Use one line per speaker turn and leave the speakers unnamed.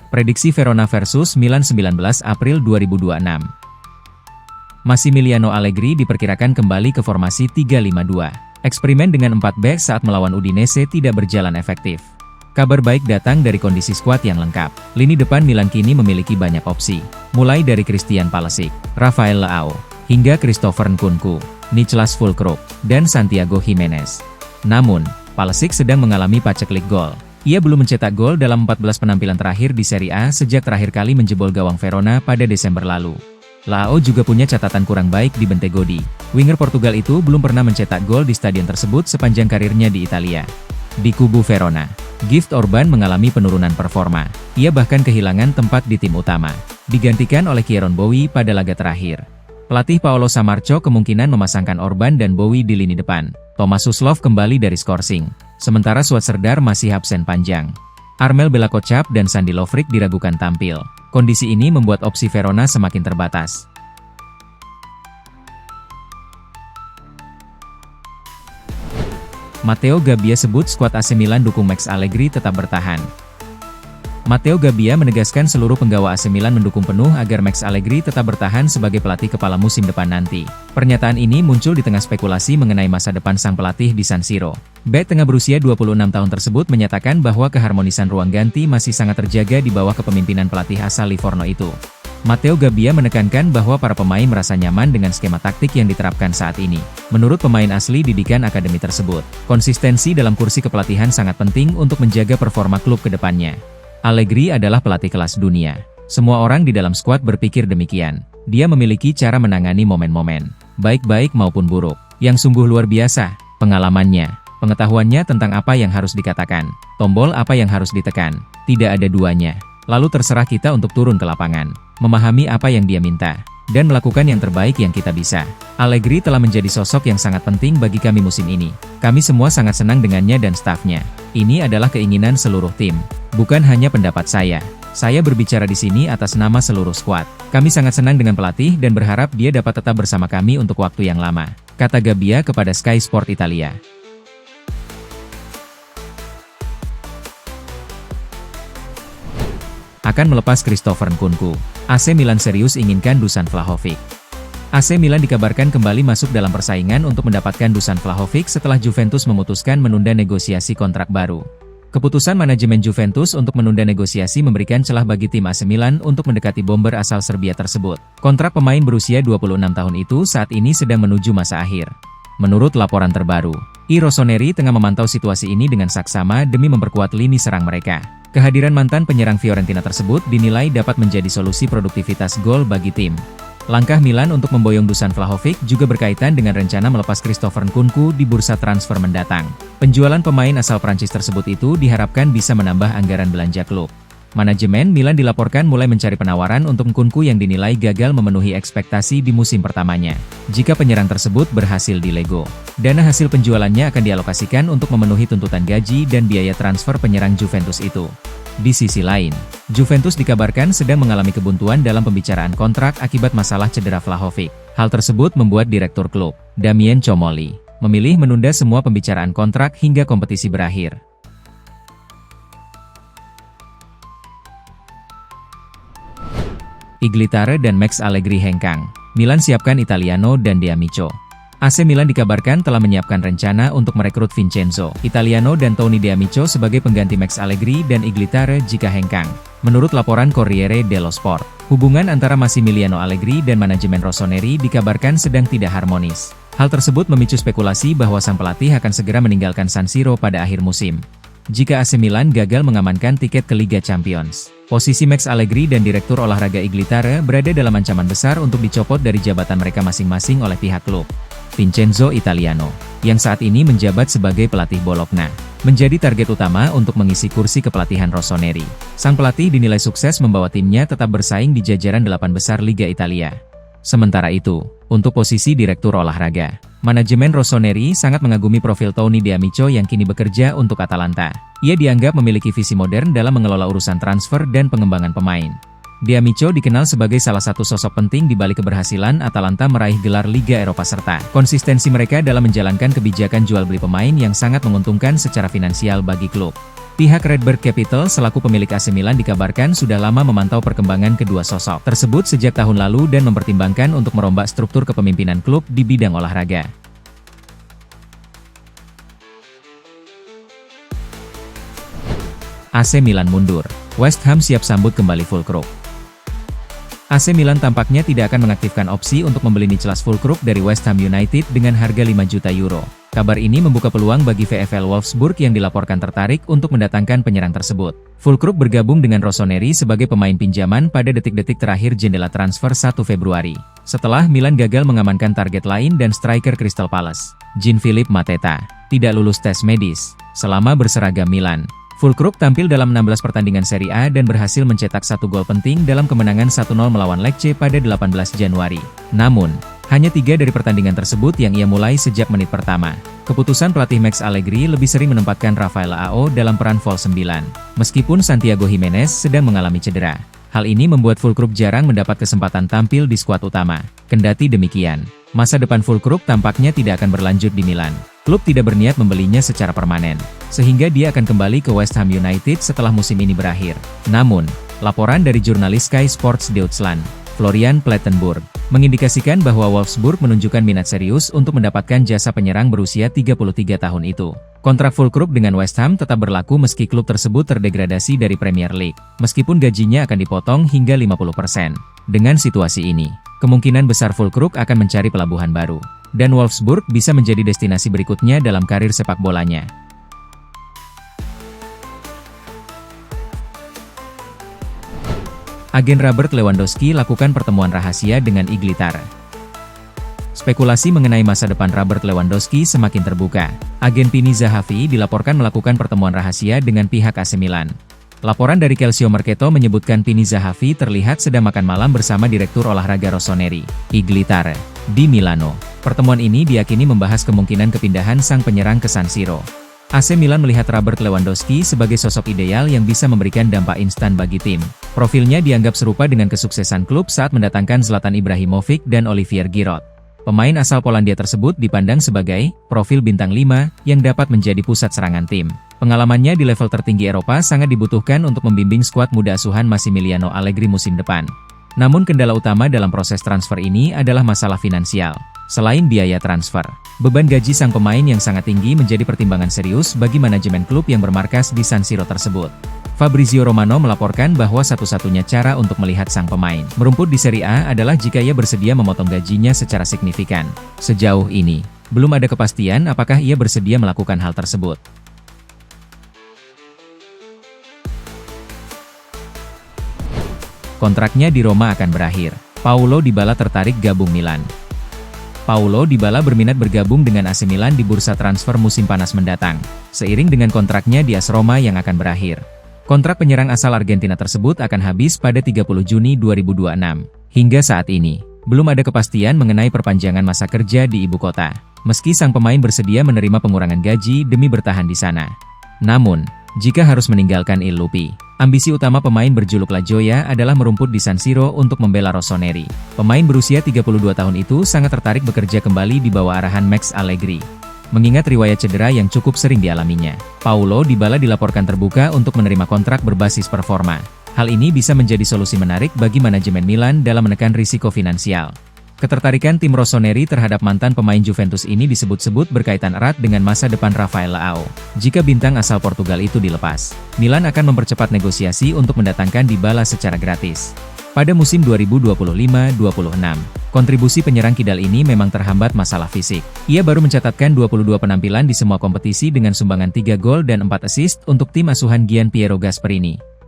Prediksi Verona versus Milan 19 April 2026. Massimiliano Allegri diperkirakan kembali ke formasi 3-5-2. Eksperimen dengan 4 bek saat melawan Udinese tidak berjalan efektif. Kabar baik datang dari kondisi skuad yang lengkap. Lini depan Milan kini memiliki banyak opsi. Mulai dari Christian Pulisic, Rafael Leao, hingga Christopher Nkunku, Niklas Füllkrug, dan Santiago Gimenez. Namun, Pulisic sedang mengalami paceklik gol. Ia belum mencetak gol dalam 14 penampilan terakhir di Serie A sejak terakhir kali menjebol gawang Verona pada Desember lalu. Leao juga punya catatan kurang baik di Bentegodi. Winger Portugal itu belum pernah mencetak gol di stadion tersebut sepanjang karirnya di Italia. Di kubu Verona, Gift Orban mengalami penurunan performa. Ia bahkan kehilangan tempat di tim utama, digantikan oleh Kieron Bowie pada laga terakhir. Pelatih Paolo Sammarco kemungkinan memasangkan Orban dan Bowie di lini depan. Thomas Suslov kembali dari skorsing, sementara Suat Serdar masih absen panjang. Armel Bella-Kotchap dan Sandi Lovric diragukan tampil. Kondisi ini membuat opsi Verona semakin terbatas. Matteo Gabbia sebut skuad AC Milan dukung Max Allegri tetap bertahan. Matteo Gabbia menegaskan seluruh penggawa AC Milan mendukung penuh agar Max Allegri tetap bertahan sebagai pelatih kepala musim depan nanti. Pernyataan ini muncul di tengah spekulasi mengenai masa depan sang pelatih di San Siro. Bek tengah berusia 26 tahun tersebut menyatakan bahwa keharmonisan ruang ganti masih sangat terjaga di bawah kepemimpinan pelatih asal Livorno itu. Matteo Gabbia menekankan bahwa para pemain merasa nyaman dengan skema taktik yang diterapkan saat ini. Menurut pemain asli didikan akademi tersebut, konsistensi dalam kursi kepelatihan sangat penting untuk menjaga performa klub ke depannya. Allegri adalah pelatih kelas dunia. Semua orang di dalam skuad berpikir demikian. Dia memiliki cara menangani momen-momen, baik-baik maupun buruk, yang sungguh luar biasa. Pengalamannya, pengetahuannya tentang apa yang harus dikatakan, tombol apa yang harus ditekan, tidak ada duanya. Lalu terserah kita untuk turun ke lapangan, memahami apa yang dia minta, dan melakukan yang terbaik yang kita bisa. Allegri telah menjadi sosok yang sangat penting bagi kami musim ini. Kami semua sangat senang dengannya dan stafnya. Ini adalah keinginan seluruh tim, bukan hanya pendapat saya. Saya berbicara di sini atas nama seluruh skuad. Kami sangat senang dengan pelatih dan berharap dia dapat tetap bersama kami untuk waktu yang lama, kata Gabbia kepada Sky Sport Italia. Akan melepas Christopher Nkunku. AC Milan serius inginkan Dusan Vlahovic. AC Milan dikabarkan kembali masuk dalam persaingan untuk mendapatkan Dusan Vlahovic setelah Juventus memutuskan menunda negosiasi kontrak baru. Keputusan manajemen Juventus untuk menunda negosiasi memberikan celah bagi tim AC Milan untuk mendekati bomber asal Serbia tersebut. Kontrak pemain berusia 26 tahun itu saat ini sedang menuju masa akhir. Menurut laporan terbaru, Rossoneri tengah memantau situasi ini dengan saksama demi memperkuat lini serang mereka. Kehadiran mantan penyerang Fiorentina tersebut dinilai dapat menjadi solusi produktivitas gol bagi tim. Langkah Milan untuk memboyong Dusan Vlahovic juga berkaitan dengan rencana melepas Christopher Nkunku di bursa transfer mendatang. Penjualan pemain asal Prancis tersebut itu diharapkan bisa menambah anggaran belanja klub. Manajemen Milan dilaporkan mulai mencari penawaran untuk Nkunku yang dinilai gagal memenuhi ekspektasi di musim pertamanya. Jika penyerang tersebut berhasil dilego, dana hasil penjualannya akan dialokasikan untuk memenuhi tuntutan gaji dan biaya transfer penyerang Juventus itu. Di sisi lain, Juventus dikabarkan sedang mengalami kebuntuan dalam pembicaraan kontrak akibat masalah cedera Vlahovic. Hal tersebut membuat direktur klub, Damien Comolli, memilih menunda semua pembicaraan kontrak hingga kompetisi berakhir. Iglitare dan Max Allegri hengkang. Milan siapkan Italiano dan D'Amico. AC Milan dikabarkan telah menyiapkan rencana untuk merekrut Vincenzo Italiano dan Tony D'Amico sebagai pengganti Max Allegri dan Iglitare jika hengkang. Menurut laporan Corriere dello Sport, hubungan antara Massimiliano Allegri dan manajemen Rossoneri dikabarkan sedang tidak harmonis. Hal tersebut memicu spekulasi bahwa sang pelatih akan segera meninggalkan San Siro pada akhir musim. Jika AC Milan gagal mengamankan tiket ke Liga Champions, posisi Max Allegri dan direktur olahraga Iglitare berada dalam ancaman besar untuk dicopot dari jabatan mereka masing-masing oleh pihak klub. Vincenzo Italiano, yang saat ini menjabat sebagai pelatih Bologna, menjadi target utama untuk mengisi kursi kepelatihan Rossoneri. Sang pelatih dinilai sukses membawa timnya tetap bersaing di jajaran 8 besar Liga Italia. Sementara itu, untuk posisi direktur olahraga, manajemen Rossoneri sangat mengagumi profil Tony D'Amico yang kini bekerja untuk Atalanta. Ia dianggap memiliki visi modern dalam mengelola urusan transfer dan pengembangan pemain. D'Amico dikenal sebagai salah satu sosok penting di balik keberhasilan Atalanta meraih gelar Liga Eropa serta konsistensi mereka dalam menjalankan kebijakan jual beli pemain yang sangat menguntungkan secara finansial bagi klub. Pihak Redbird Capital selaku pemilik AC Milan dikabarkan sudah lama memantau perkembangan kedua sosok tersebut sejak tahun lalu dan mempertimbangkan untuk merombak struktur kepemimpinan klub di bidang olahraga. AC Milan mundur, West Ham siap sambut kembali Füllkrug. AC Milan tampaknya tidak akan mengaktifkan opsi untuk membeli Niclas Füllkrug dari West Ham United dengan harga 5 juta euro. Kabar ini membuka peluang bagi VfL Wolfsburg yang dilaporkan tertarik untuk mendatangkan penyerang tersebut. Füllkrug bergabung dengan Rossoneri sebagai pemain pinjaman pada detik-detik terakhir jendela transfer 1 Februari. Setelah Milan gagal mengamankan target lain dan striker Crystal Palace, Jean-Philippe Mateta, tidak lulus tes medis selama berseragam Milan. Füllkrug tampil dalam 16 pertandingan Serie A dan berhasil mencetak 1 gol penting dalam kemenangan 1-0 melawan Lecce pada 18 Januari. Namun, hanya 3 dari pertandingan tersebut yang ia mulai sejak menit pertama. Keputusan pelatih Max Allegri lebih sering menempatkan Rafael Leao dalam peran false 9, meskipun Santiago Gimenez sedang mengalami cedera. Hal ini membuat Füllkrug jarang mendapat kesempatan tampil di skuad utama. Kendati demikian, masa depan Füllkrug tampaknya tidak akan berlanjut di Milan. Klub tidak berniat membelinya secara permanen, sehingga dia akan kembali ke West Ham United setelah musim ini berakhir. Namun, laporan dari jurnalis Sky Sports Deutschland, Florian Plettenburg, mengindikasikan bahwa Wolfsburg menunjukkan minat serius untuk mendapatkan jasa penyerang berusia 33 tahun itu. Kontrak Füllkrug dengan West Ham tetap berlaku meski klub tersebut terdegradasi dari Premier League, meskipun gajinya akan dipotong hingga 50%. Dengan situasi ini, kemungkinan besar Füllkrug akan mencari pelabuhan baru, dan Wolfsburg bisa menjadi destinasi berikutnya dalam karir sepak bolanya. Agen Robert Lewandowski lakukan pertemuan rahasia dengan Iglitar. Spekulasi mengenai masa depan Robert Lewandowski semakin terbuka. Agen Pini Zahavi dilaporkan melakukan pertemuan rahasia dengan pihak AC Milan. Laporan dari Calcio Mercato menyebutkan Pini Zahavi terlihat sedang makan malam bersama Direktur Olahraga Rossoneri, Iglitar, di Milano. Pertemuan ini diyakini membahas kemungkinan kepindahan sang penyerang ke San Siro. AC Milan melihat Robert Lewandowski sebagai sosok ideal yang bisa memberikan dampak instan bagi tim. Profilnya dianggap serupa dengan kesuksesan klub saat mendatangkan Zlatan Ibrahimovic dan Olivier Giroud. Pemain asal Polandia tersebut dipandang sebagai profil bintang 5 yang dapat menjadi pusat serangan tim. Pengalamannya di level tertinggi Eropa sangat dibutuhkan untuk membimbing skuad muda asuhan Massimiliano Allegri musim depan. Namun kendala utama dalam proses transfer ini adalah masalah finansial. Selain biaya transfer, beban gaji sang pemain yang sangat tinggi menjadi pertimbangan serius bagi manajemen klub yang bermarkas di San Siro tersebut. Fabrizio Romano melaporkan bahwa satu-satunya cara untuk melihat sang pemain merumput di Serie A adalah jika ia bersedia memotong gajinya secara signifikan. Sejauh ini, belum ada kepastian apakah ia bersedia melakukan hal tersebut. Kontraknya di Roma akan berakhir. Paulo Dybala tertarik gabung Milan. Paulo Dybala berminat bergabung dengan AC Milan di bursa transfer musim panas mendatang, seiring dengan kontraknya di AS Roma yang akan berakhir. Kontrak penyerang asal Argentina tersebut akan habis pada 30 Juni 2026. Hingga saat ini, belum ada kepastian mengenai perpanjangan masa kerja di ibu kota, meski sang pemain bersedia menerima pengurangan gaji demi bertahan di sana. Namun, jika harus meninggalkan Il Lupi, ambisi utama pemain berjuluk La Joya adalah merumput di San Siro untuk membela Rossoneri. Pemain berusia 32 tahun itu sangat tertarik bekerja kembali di bawah arahan Max Allegri. Mengingat riwayat cedera yang cukup sering dialaminya, Paulo Dybala dilaporkan terbuka untuk menerima kontrak berbasis performa. Hal ini bisa menjadi solusi menarik bagi manajemen Milan dalam menekan risiko finansial. Ketertarikan tim Rossoneri terhadap mantan pemain Juventus ini disebut-sebut berkaitan erat dengan masa depan Rafael Leao. Jika bintang asal Portugal itu dilepas, Milan akan mempercepat negosiasi untuk mendatangkan Dybala secara gratis. Pada musim 2025-26, kontribusi penyerang kidal ini memang terhambat masalah fisik. Ia baru mencatatkan 22 penampilan di semua kompetisi dengan sumbangan 3 gol dan 4 assist untuk tim asuhan Gian Piero Gasperini.